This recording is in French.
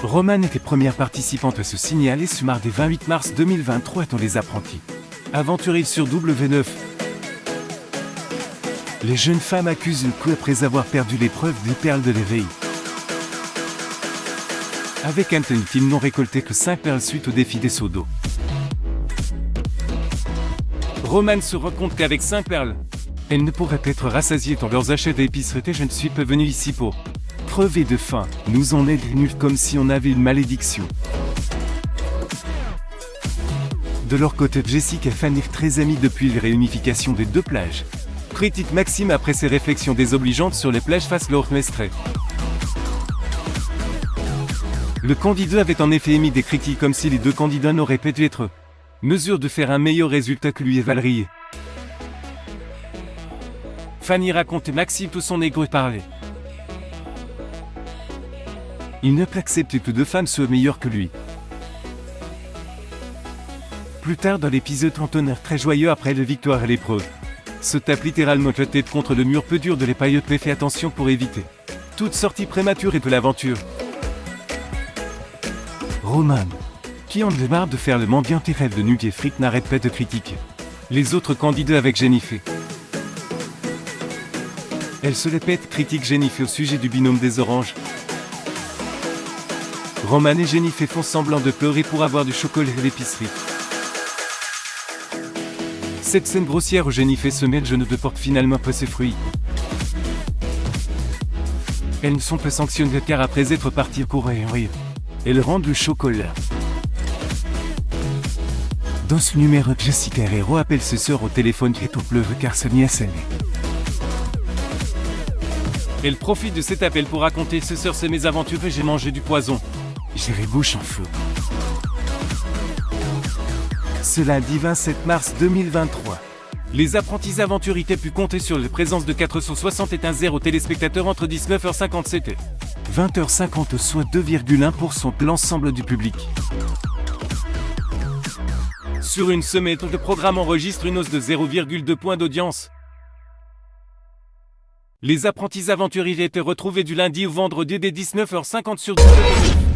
Romane était première participante à ce signaler ce mardi 28 mars 2023 dans Les Apprentis. Aventuriers sur W9. Les jeunes femmes accusent le coup après avoir perdu l'épreuve des perles de l'éveil. Avec Anthony, ils n'ont récolté que 5 perles suite au défi des seaux d'eau. Romane se rend compte qu'avec 5 perles, elle ne pourrait être rassasiée dans leurs achats d'épicerie. Je ne suis pas venu ici pour crever de faim. Nous en est venus comme si on avait une malédiction. De leur côté, Jessica et Fanny, très amies depuis la réunification des deux plages, critique Maxime après ses réflexions désobligeantes sur les plages face leur mestrée. Le candidat avait en effet émis des critiques comme si les deux candidats n'auraient pas dû être mesure de faire un meilleur résultat que lui et Valérie. Fanny raconte Maxime tout son égo et parlait. Il ne peut accepter que deux femmes soient meilleures que lui. Plus tard dans l'épisode, Antonin, très joyeux après la victoire à l'épreuve, se tape littéralement la tête contre le mur peu dur de l'épaille et fait attention pour éviter toute sortie prématurée de l'aventure. Romane, qui en a marre de faire le mendiant et rêve de nuque et fric, n'arrête pas de critiquer les autres candidats avec Jennifer. Elle se les pète, critique Jennifer au sujet du binôme des oranges. Romane et Jennifer font semblant de pleurer pour avoir du chocolat à l'épicerie. Cette scène grossière où Jennifer se met le genou de porte finalement pas ses fruits. Elles ne sont pas sanctionnées car après être parties courir, elles rendent le chocolat. Dans ce numéro, Jessica Herrero appelle ses sœurs au téléphone et tout pleuve car sa nièce est née. Elle profite de cet appel pour raconter ses sœurs ses mésaventures et j'ai mangé du poison. J'ai les bouches en feu. Ce lundi 27 mars 2023. Les apprentis aventuriers aient pu compter sur la présence de 461 téléspectateurs entre 19h57 et 20h50, soit 2,1% de l'ensemble du public. Sur une semaine, le programme enregistre une hausse de 0,2 points d'audience. Les apprentis aventuriers étaient retrouvés du lundi au vendredi dès 19h50 sur W9.